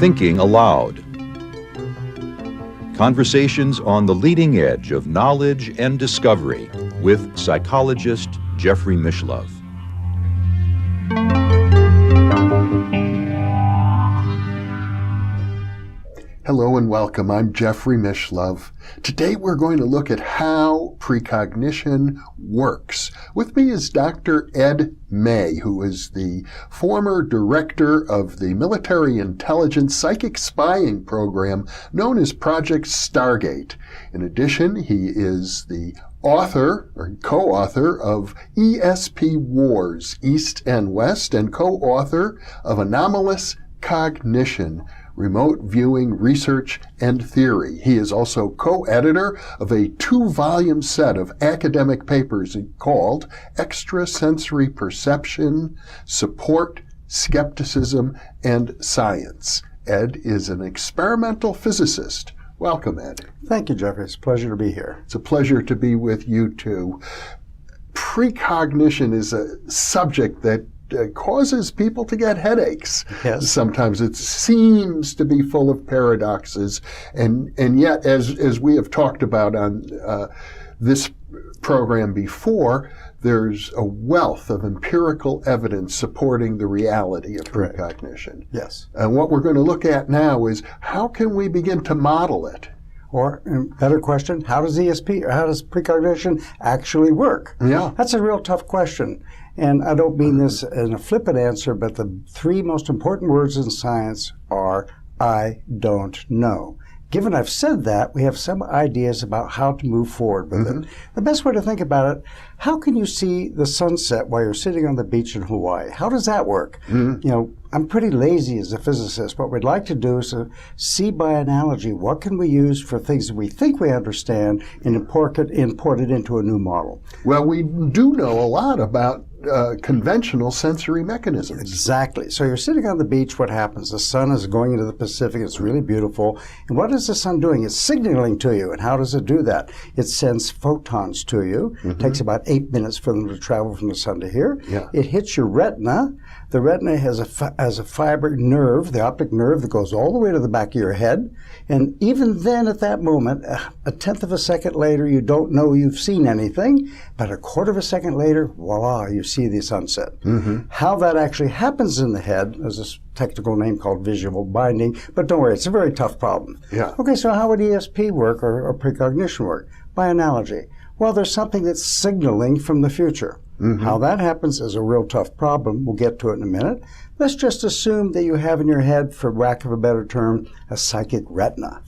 Thinking Aloud. Conversations on the leading edge of knowledge and discovery with psychologist Jeffrey Mishlove. Hello and welcome. I'm Jeffrey Mishlove. Today we're going to look at how precognition works. With me is Dr. Ed May, who is the former director of the military intelligence psychic spying program known as Project Stargate. In addition, he is the author or co-author of ESP Wars, East and West, and co-author of Anomalous Cognition, Remote Viewing Research and Theory. He is also co-editor of a 2-volume set of academic papers called Extrasensory Perception, Support, Skepticism, and Science. Ed is an experimental physicist. Welcome, Ed. Thank you, Jeffrey. It's a pleasure to be here. It's a pleasure to be with you, too. Precognition is a subject that causes people to get headaches. Yes. Sometimes it seems to be full of paradoxes, and yet, as we have talked about on this program before, there's a wealth of empirical evidence supporting the reality of precognition. Yes. And what we're going to look at now is how can we begin to model it? Or, better question, how does precognition actually work? Yeah. That's a real tough question. And I don't mean this in a flippant answer, but the 3 most important words in science are, I don't know. Given I've said that, we have some ideas about how to move forward with it. The best way to think about it, how can you see the sunset while you're sitting on the beach in Hawaii? How does that work? You know, I'm pretty lazy as a physicist. What we'd like to do is to see by analogy what can we use for things that we think we understand and import it into a new model. Well, we do know a lot about conventional sensory mechanisms. Exactly. So you're sitting on the beach, what happens? The sun is going into the Pacific, it's really beautiful. And what is the sun doing? It's signaling to you. And how does it do that? It sends photons to you. It takes about 8 minutes for them to travel from the sun to here. Yeah. It hits your retina. The retina has a fiber nerve, the optic nerve, that goes all the way to the back of your head. And even then, at that moment, a tenth of a second later, you don't know you've seen anything. But a quarter of a second later, voila, you see the sunset. How that actually happens in the head, there's a technical name called visual binding. But don't worry, it's a very tough problem. Yeah. Okay, so how would ESP work or precognition work? By analogy. Well, there's something that's signaling from the future. How that happens is a real tough problem. We'll get to it in a minute. Let's just assume that you have in your head, for lack of a better term, a psychic retina.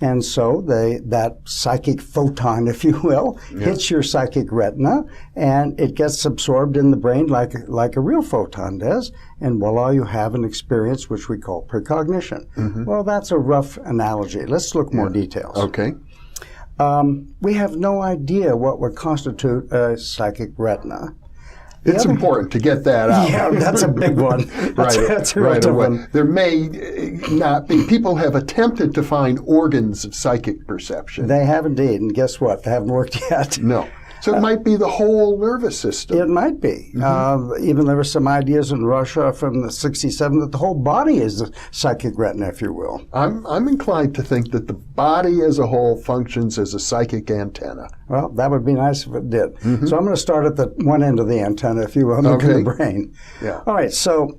And so that psychic photon, if you will, hits your psychic retina, and it gets absorbed in the brain like a real photon does, and voila, you have an experience which we call precognition. Well, that's a rough analogy. Let's look more details. Okay. We have no idea what would constitute a psychic retina. It's important to get that out. Yeah, that's a big one. That's a real tough one. There may not be. People have attempted to find organs of psychic perception. They have indeed, and guess what? They haven't worked yet. No. So it might be the whole nervous system. It might be. Even there were some ideas in Russia from the 67 that the whole body is a psychic retina, if you will. I'm inclined to think that the body as a whole functions as a psychic antenna. Well, that would be nice if it did. So I'm going to start at the one end of the antenna, if you will, look in the brain. Yeah. All right, so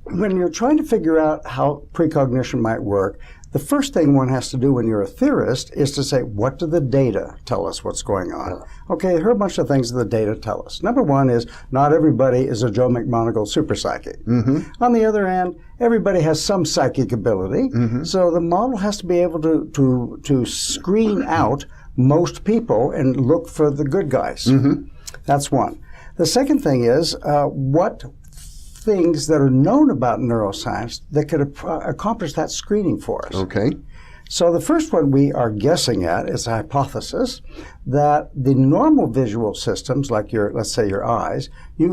when you're trying to figure out how precognition might work, the first thing one has to do when you're a theorist is to say, what do the data tell us what's going on? Okay, here are a bunch of things that the data tell us. Number one is not everybody is a Joe McMoneagle super psychic. On the other hand, everybody has some psychic ability, so the model has to be able to screen out most people and look for the good guys. That's one. The second thing is what things that are known about neuroscience that could accomplish that screening for us. Okay. So the first one we are guessing at is a hypothesis that the normal visual systems, like let's say your eyes,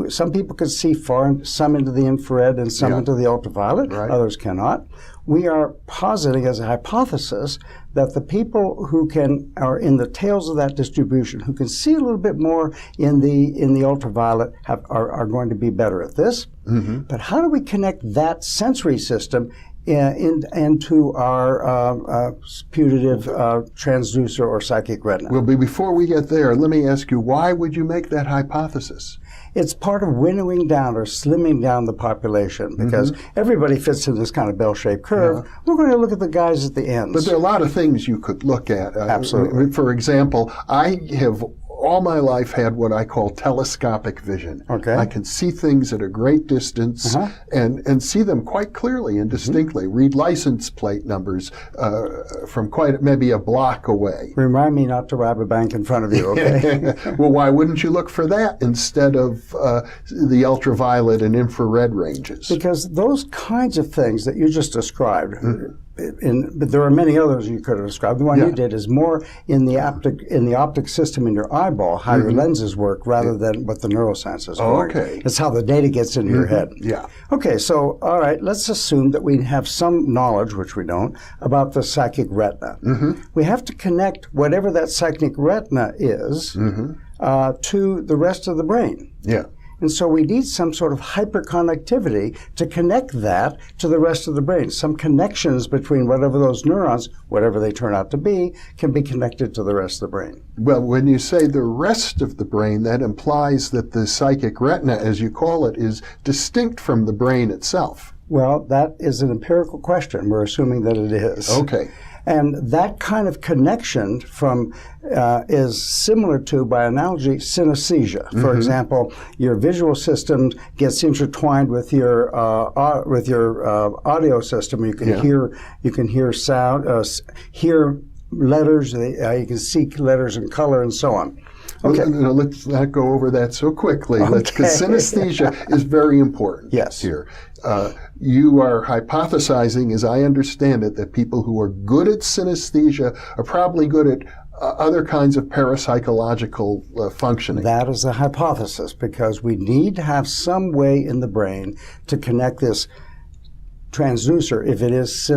some people can see far, some into the infrared and some into the ultraviolet, others cannot. We are positing as a hypothesis that the people who are in the tails of that distribution, who can see a little bit more in the ultraviolet, are going to be better at this. But how do we connect that sensory system into our putative transducer or psychic retina? Well, before we get there, let me ask you, why would you make that hypothesis? It's part of winnowing down or slimming down the population, because everybody fits in this kind of bell-shaped curve. We're going to look at the guys at the ends. But there are a lot of things you could look at. Absolutely. For example, I have all my life had what I call telescopic vision. Okay. I can see things at a great distance and see them quite clearly and distinctly. Read license plate numbers from maybe a block away. Remind me not to rob a bank in front of you, okay? Well, why wouldn't you look for that instead of the ultraviolet and infrared ranges? Because those kinds of things that you just described, but there are many others you could have described. The one you did is more in the optic system in your eyeball, how your lenses work, rather than what the neurosciences are. Okay. It's how the data gets into your head. Yeah. Okay, so all right, let's assume that we have some knowledge, which we don't, about the psychic retina. We have to connect whatever that psychic retina is to the rest of the brain. Yeah. And so we need some sort of hyperconnectivity to connect that to the rest of the brain. Some connections between whatever those neurons, whatever they turn out to be, can be connected to the rest of the brain. Well, when you say the rest of the brain, that implies that the psychic retina, as you call it, is distinct from the brain itself. Well, that is an empirical question. We're assuming that it is. Okay. And that kind of connection is similar to, by analogy, synesthesia. For example, your visual system gets intertwined with your audio system. You can hear sound, hear letters. You can see letters in color, and so on. Okay. Well, let's not go over that so quickly, because synesthesia is very important here. You are hypothesizing, as I understand it, that people who are good at synesthesia are probably good at other kinds of parapsychological functioning. That is a hypothesis, because we need to have some way in the brain to connect this transducer, if it is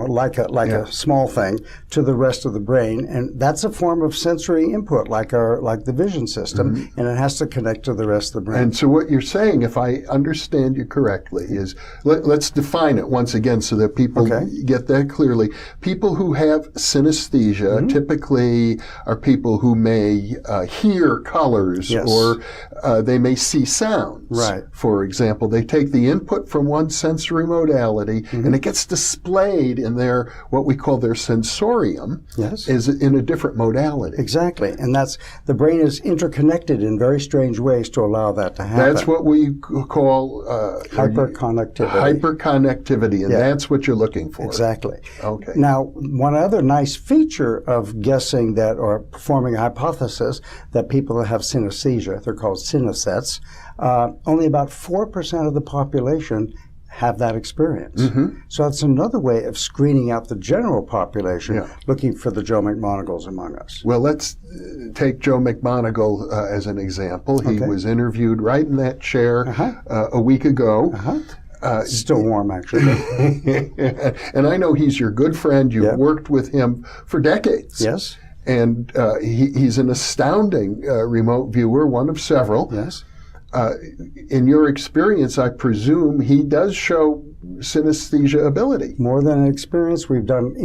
like a small thing, to the rest of the brain, and that's a form of sensory input, like the vision system, and it has to connect to the rest of the brain. And so what you're saying, if I understand you correctly, is let's define it once again so that people get that clearly. People who have synesthesia typically are people who may hear colors or they may see sounds. Right. For example, they take the input from one sensory modality and it gets displayed in what we call their sensorium is in a different modality. Exactly. And the brain is interconnected in very strange ways to allow that to happen. That's what we call hyperconnectivity, and that's what you're looking for. Exactly. Okay. Now, one other nice feature of guessing that, or performing a hypothesis that people that have synesthesia, they're called synesthets, only about 4% of the population have that experience. So that's another way of screening out the general population, looking for the Joe McMonagals among us. Well, let's take Joe McMonagle as an example. He was interviewed right in that chair a week ago. Still warm, actually. And I know he's your good friend. You've worked with him for decades. Yes. And he's an astounding remote viewer, one of several. Yes. In your experience, I presume he does show synesthesia ability. More than an experience, we've done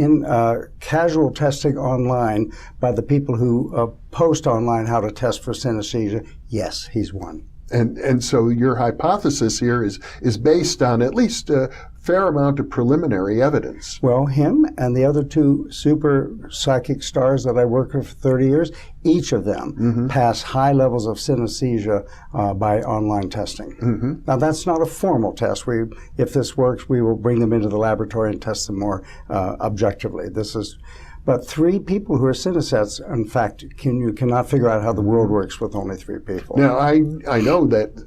casual testing online by the people who post online how to test for synesthesia. Yes, he's one. And so your hypothesis here is based on at least a fair amount of preliminary evidence. Well, him and the other two super psychic stars that I worked with for 30 years, each of them pass high levels of synesthesia by online testing. Now, that's not a formal test. If this works, we will bring them into the laboratory and test them more objectively. But 3 people who are synesthets, in fact, you cannot figure out how the world works with only 3 people. Now, I know that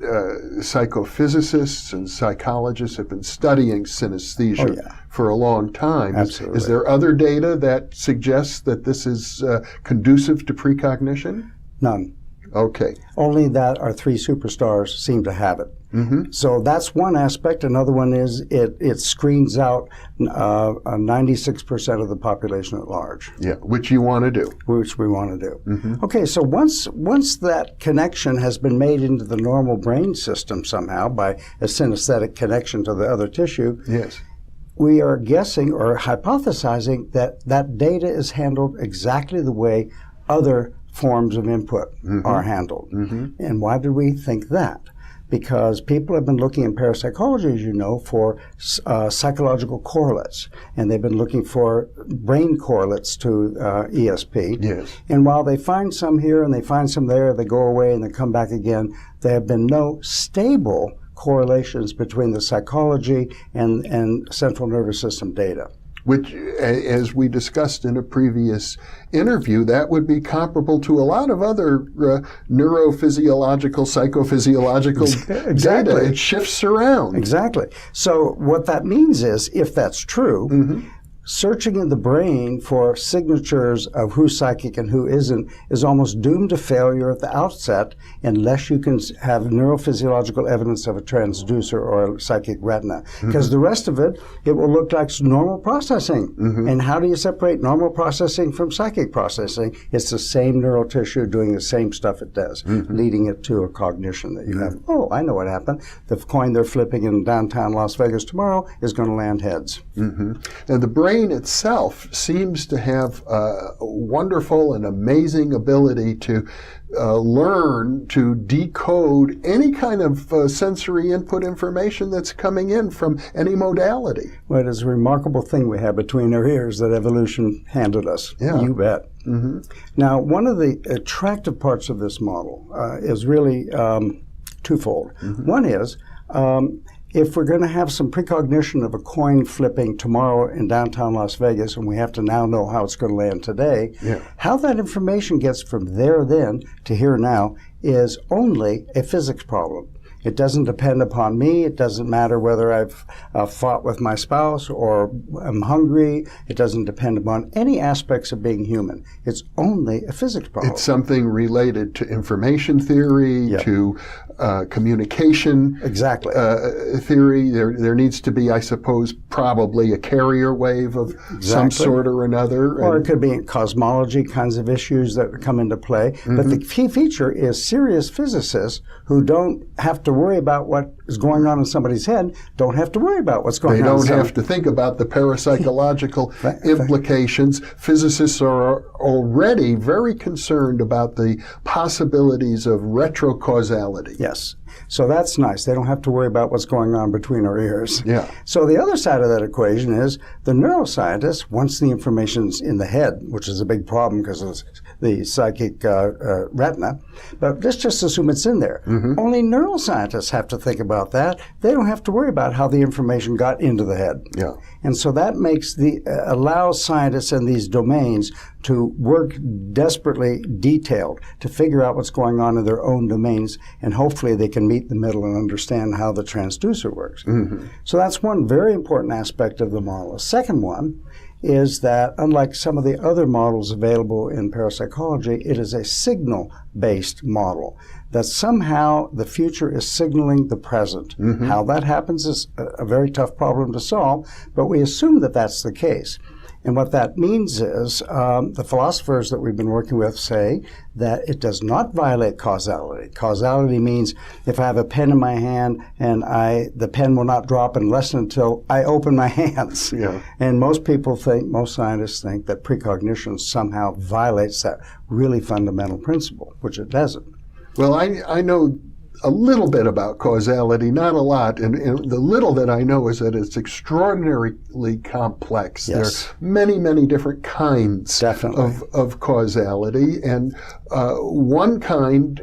psychophysicists and psychologists have been studying synesthesia for a long time. Absolutely. Is there other data that suggests that this is conducive to precognition? None. Okay. Only that our three superstars seem to have it. So that's one aspect. Another one is it screens out 96% of the population at large. Yeah, which you want to do. Which we want to do. Okay, so once that connection has been made into the normal brain system somehow by a synesthetic connection to the other tissue, Yes. we are guessing or hypothesizing that that data is handled exactly the way other forms of input are handled. And why did we think that? Because people have been looking in parapsychology, as you know, for psychological correlates. And they've been looking for brain correlates to ESP. Yes. And while they find some here and they find some there, they go away and they come back again, there have been no stable correlations between the psychology and central nervous system data. Which, as we discussed in a previous interview, that would be comparable to a lot of other neurophysiological, psychophysiological data. It shifts around. Exactly. So what that means is, if that's true, searching in the brain for signatures of who's psychic and who isn't is almost doomed to failure at the outset unless you can have neurophysiological evidence of a transducer or a psychic retina. Because the rest of it will look like normal processing. And how do you separate normal processing from psychic processing? It's the same neural tissue doing the same stuff it does, leading it to a cognition that you have. Oh, I know what happened. The coin they're flipping in downtown Las Vegas tomorrow is going to land heads. And the brain itself seems to have a wonderful and amazing ability to learn to decode any kind of sensory input information that's coming in from any modality. Well, it is a remarkable thing we have between our ears that evolution handed us. Yeah. You bet. Now, one of the attractive parts of this model is really twofold. One is, if we're going to have some precognition of a coin flipping tomorrow in downtown Las Vegas, and we have to now know how it's going to land today, how that information gets from there then to here now is only a physics problem. It doesn't depend upon me. It doesn't matter whether I've fought with my spouse or I'm hungry. It doesn't depend upon any aspects of being human. It's only a physics problem. It's something related to information theory, to communication theory. There needs to be, I suppose, probably a carrier wave of some sort or another. Or it could be cosmology kinds of issues that come into play. But the key feature is serious physicists who don't have to worry about what is going on in somebody's head, don't have to worry about what's going on. They don't have to think about the parapsychological implications. Physicists are already very concerned about the possibilities of retrocausality. Yes. So that's nice. They don't have to worry about what's going on between our ears. Yeah. So the other side of that equation is the neuroscientist, once the information's in the head, which is a big problem because of the psychic retina, but let's just assume it's in there. Only neuroscientists have to think about that. They don't have to worry about how the information got into the head. Yeah. And so that makes allows scientists in these domains to work desperately detailed to figure out what's going on in their own domains, and hopefully they can meet the middle and understand how the transducer works. So that's one very important aspect of the model. A second one is that, unlike some of the other models available in parapsychology, it is a signal-based model, that somehow the future is signaling the present. How that happens is a very tough problem to solve, but we assume that that's the case. And what that means is the philosophers that we've been working with say that it does not violate causality. Causality means if I have a pen in my hand and the pen will not drop unless until I open my hands. And most scientists think that precognition somehow violates that really fundamental principle, which it doesn't. Well, I know a little bit about causality, not a lot, and the little that I know is that it's extraordinarily complex. There are many, many different kinds of causality, and one kind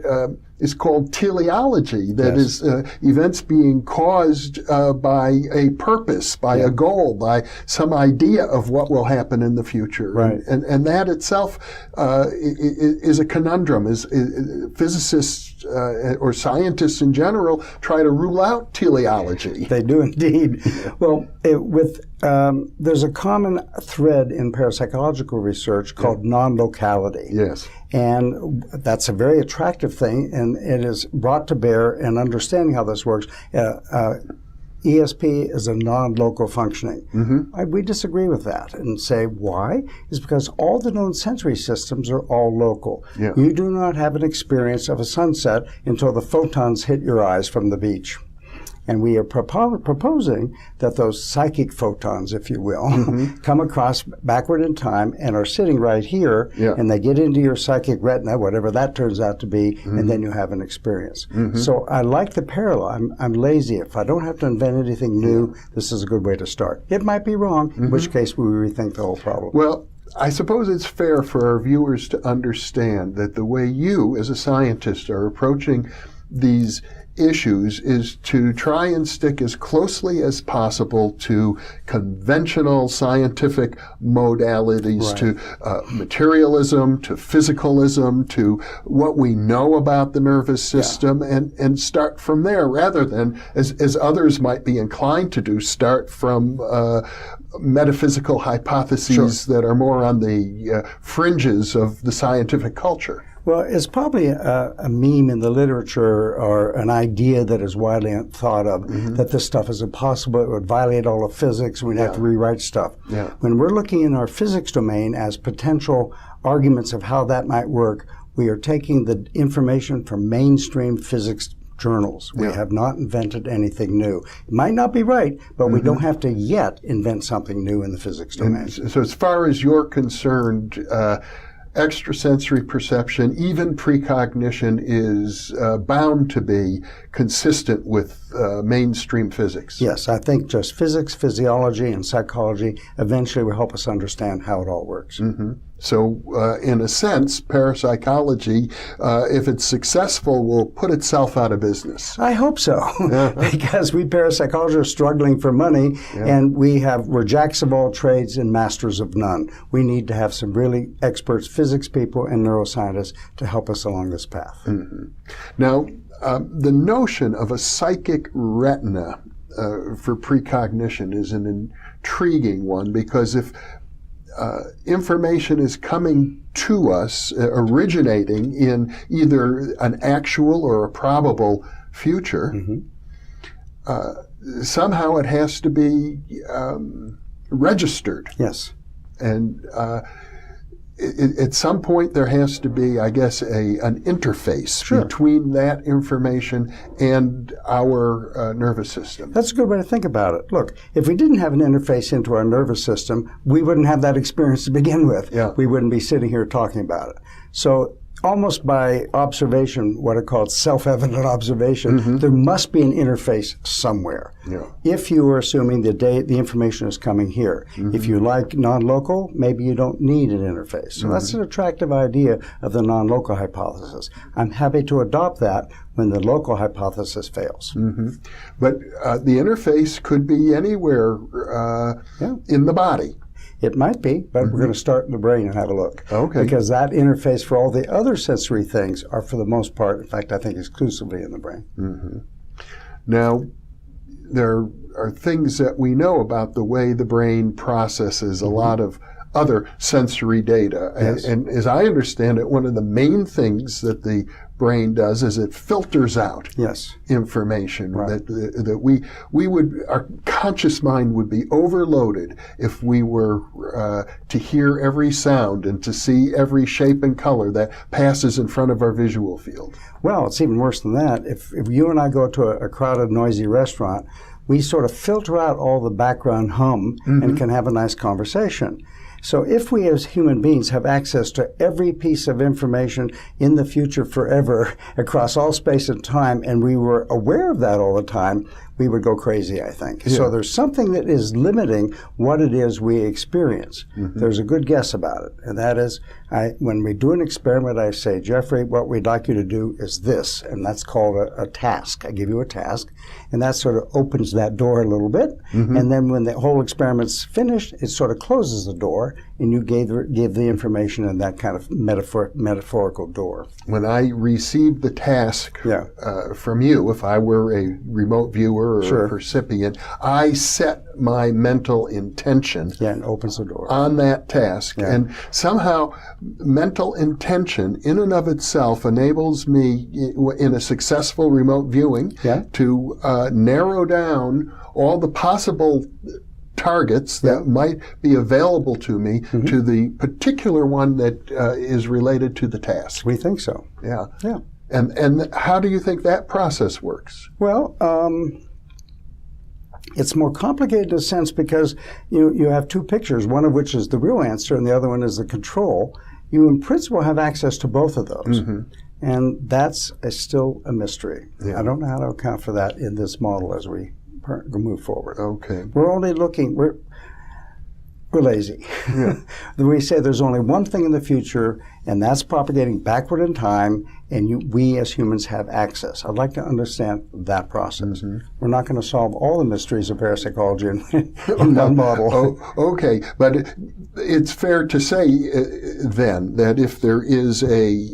is called teleology, that Yes. is events being caused by a purpose, by a goal, by some idea of what will happen in the future. Right. And that itself is a conundrum. Physicists or scientists in general try to rule out teleology. They do indeed. Well, there's a common thread in parapsychological research called non-locality. Yes. And that's a very attractive thing, and it is brought to bear in understanding how this works. ESP is a non-local functioning. We disagree with that and say why? Is because all the known sensory systems are all local. Yeah. You do not have an experience of a sunset until the photons hit your eyes from the beach. And we are proposing that those psychic photons, if you will, come across backward in time and are sitting right here, and they get into your psychic retina, whatever that turns out to be, and then you have an experience. So I like the parallel. I'm lazy. If I don't have to invent anything new, this is a good way to start. It might be wrong, in which case we rethink the whole problem. Well, I suppose it's fair for our viewers to understand that the way you, as a scientist, are approaching these issues is to try and stick as closely as possible to conventional scientific modalities, to materialism, to physicalism, to what we know about the nervous system, and start from there rather than, as others might be inclined to do, start from metaphysical hypotheses that are more on the fringes of the scientific culture. Well, it's probably a meme in the literature or an idea that is widely thought of that this stuff is impossible. It would violate all of physics. We'd have to rewrite stuff. When we're looking in our physics domain as potential arguments of how that might work, we are taking the information from mainstream physics journals. We have not invented anything new. It might not be right, but we don't have to yet invent something new in the physics domain. And so as far as you're concerned, extrasensory perception, even precognition, is bound to be consistent with mainstream physics. Yes, I think just physics, physiology, and psychology eventually will help us understand how it all works. So, in a sense, parapsychology, if it's successful, will put itself out of business. I hope so, because we parapsychologists are struggling for money, and we're jacks of all trades and masters of none. We need to have some really experts, physics people and neuroscientists, to help us along this path. Now, the notion of a psychic retina for precognition is an intriguing one, because if information is coming to us, originating in either an actual or a probable future, somehow it has to be registered. Yes. And at some point there has to be, I guess, an interface between that information and our nervous system. That's a good way to think about it. Look, if we didn't have an interface into our nervous system, we wouldn't have that experience to begin with. We wouldn't be sitting here talking about it. So almost by observation, what are called self-evident observation, there must be an interface somewhere. If you are assuming the information is coming here. If you like non-local, maybe you don't need an interface. So that's an attractive idea of the non-local hypothesis. I'm happy to adopt that when the local hypothesis fails. But the interface could be anywhere in the body. It might be, but we're going to start in the brain and have a look. Okay. Because that interface for all the other sensory things are, for the most part, in fact, I think exclusively in the brain. Now, there are things that we know about the way the brain processes a lot of other sensory data. And as I understand it, one of the main things that the brain does is it filters out information that we would, our conscious mind would be overloaded if we were to hear every sound and to see every shape and color that passes in front of our visual field. Well, it's even worse than that. If you and I go to a crowded, noisy restaurant, we sort of filter out all the background hum and can have a nice conversation. So if we as human beings have access to every piece of information in the future forever across all space and time, and we were aware of that all the time, we would go crazy, I think. So there's something that is limiting what it is we experience. There's a good guess about it, and that is, when we do an experiment, I say, Jeffrey, what we'd like you to do is this, and that's called a task. I give you a task, and that sort of opens that door a little bit, and then when the whole experiment's finished, it sort of closes the door, and you give the information in that kind of metaphorical door. When I received the task from you, if I were a remote viewer or a recipient, I set my mental intention and opens the door on that task. And somehow mental intention in and of itself enables me in a successful remote viewing to narrow down all the possible targets that might be available to me to the particular one that is related to the task. We think so. Yeah. And how do you think that process works? Well, it's more complicated in a sense because you have two pictures, one of which is the real answer and the other one is the control. You, in principle, have access to both of those. And that's still a mystery. I don't know how to account for that in this model as we move forward. Okay. We're only looking, we're lazy. We say there's only one thing in the future, and that's propagating backward in time, and we as humans have access. I'd like to understand that process. We're not going to solve all the mysteries of parapsychology in one model. Okay, but it's fair to say then that if there is a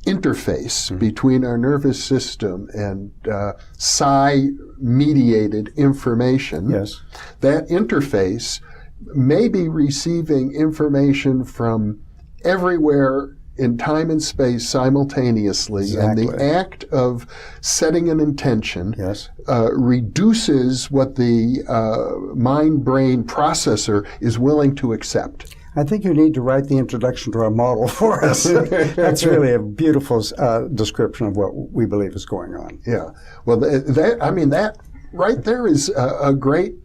interface between our nervous system and psi-mediated information, that interface may be receiving information from everywhere in time and space simultaneously, and the act of setting an intention reduces what the mind-brain processor is willing to accept. I think you need to write the introduction to our model for us. That's really a beautiful description of what we believe is going on. Yeah. Well, that right there is a great,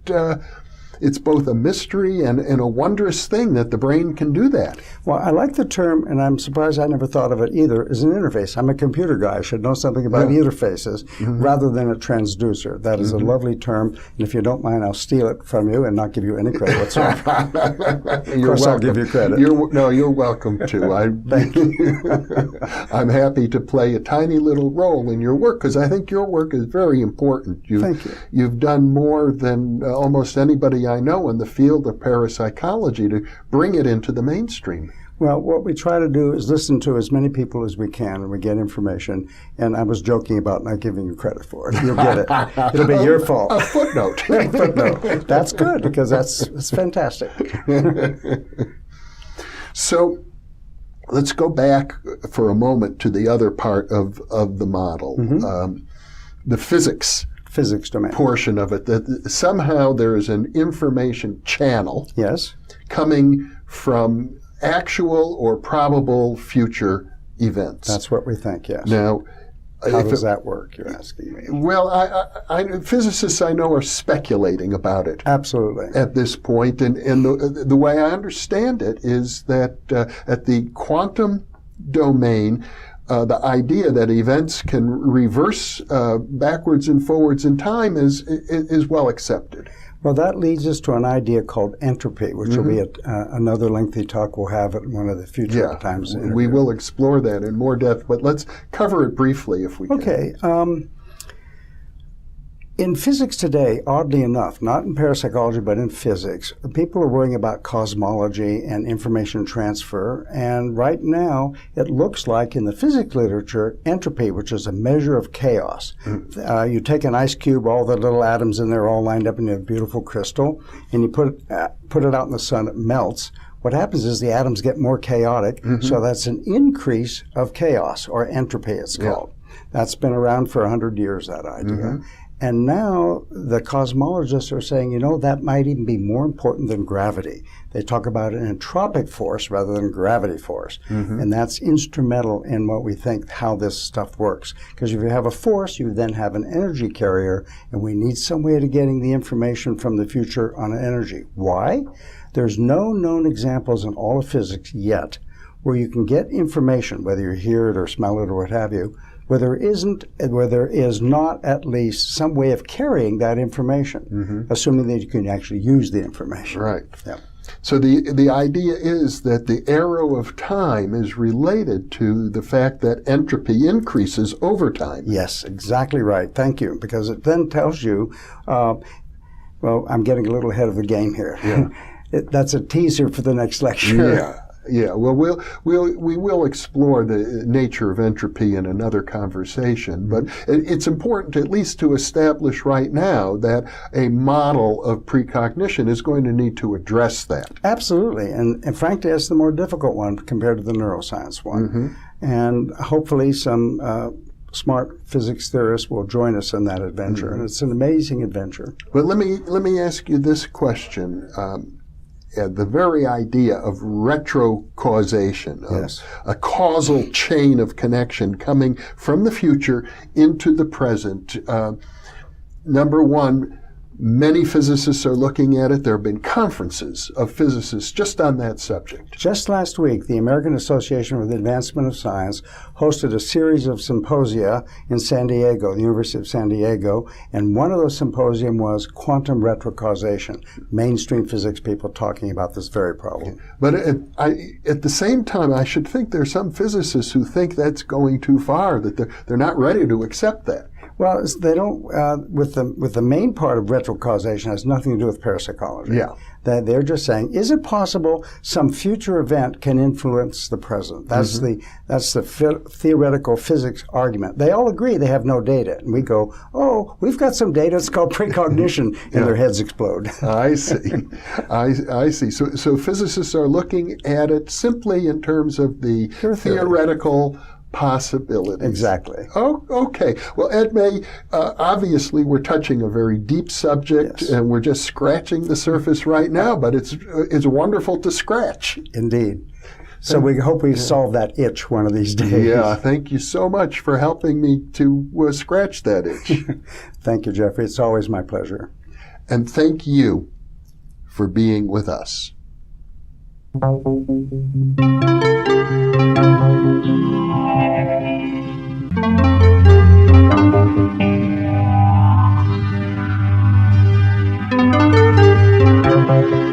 it's both a mystery and a wondrous thing that the brain can do that. Well, I like the term, and I'm surprised I never thought of it either, as an interface. I'm a computer guy. I should know something about interfaces rather than a transducer. That is a lovely term, and if you don't mind, I'll steal it from you and not give you any credit whatsoever. Of course, I'll give you credit. You're welcome to. Thank you. I'm happy to play a tiny little role in your work because I think your work is very important. Thank you. You've done more than almost anybody I know in the field of parapsychology to bring it into the mainstream. Well, what we try to do is listen to as many people as we can, and we get information. And I was joking about not giving you credit for it. You'll get it. It'll be your fault. A footnote. A footnote. That's good because that's fantastic. So let's go back for a moment to the other part of the model, the physics domain portion of it. That somehow there is an information channel coming from actual or probable future events. That's what we think, yes. Now, how does that work, you're asking me? Well, physicists I know are speculating about it. Absolutely. At this point, and the way I understand it is that at the quantum domain, the idea that events can reverse backwards and forwards in time is well accepted. Well, that leads us to an idea called entropy, which will be another lengthy talk we'll have at one of the future times. We will explore that in more depth, but let's cover it briefly if we can. Okay. In physics today, oddly enough, not in parapsychology, but in physics, people are worrying about cosmology and information transfer. And right now, it looks like in the physics literature, entropy, which is a measure of chaos. You take an ice cube, all the little atoms in there all lined up in a beautiful crystal, and you put it out in the sun, it melts. What happens is the atoms get more chaotic, so that's an increase of chaos, or entropy it's called. That's been around for 100 years, that idea. And now the cosmologists are saying, that might even be more important than gravity. They talk about an entropic force rather than gravity force. And that's instrumental in what we think, how this stuff works. Because if you have a force, you then have an energy carrier, and we need some way of getting the information from the future on energy. Why? There's no known examples in all of physics yet where you can get information, whether you hear it or smell it or what have you, where there is not at least some way of carrying that information, assuming that you can actually use the information. Right. Yeah. So the idea is that the arrow of time is related to the fact that entropy increases over time. Yes, exactly right. Thank you. Because it then tells you, well, I'm getting a little ahead of the game here. Yeah. That's a teaser for the next lecture. Yeah. Yeah, well, we will explore the nature of entropy in another conversation, but it's important at least to establish right now that a model of precognition is going to need to address that. Absolutely, and frankly, that's the more difficult one compared to the neuroscience one. And hopefully some smart physics theorists will join us in that adventure, and it's an amazing adventure. But let me ask you this question. The very idea of retrocausation, Yes. a causal chain of connection coming from the future into the present. Number one, many physicists are looking at it. There have been conferences of physicists just on that subject. Just last week, the American Association for the Advancement of Science hosted a series of symposia in San Diego, the University of San Diego, and one of those symposium was quantum retrocausation, mainstream physics people talking about this very problem. But at the same time, I should think there are some physicists who think that's going too far, that they're not ready to accept that. Well, they don't. With the main part of retrocausation has nothing to do with parapsychology. Yeah. They're just saying, is it possible some future event can influence the present? That's the theoretical physics argument. They all agree they have no data, and we go, oh, we've got some data. It's called precognition, and their heads explode. I see. I see. So physicists are looking at it simply in terms of the theoretical possibilities. Exactly. Oh, okay. Well, Ed May, obviously we're touching a very deep subject, and we're just scratching the surface right now, but it's wonderful to scratch. Indeed. So we hope we solve that itch one of these days. Yeah, thank you so much for helping me to scratch that itch. Thank you, Jeffrey. It's always my pleasure. And thank you for being with us. Thank you.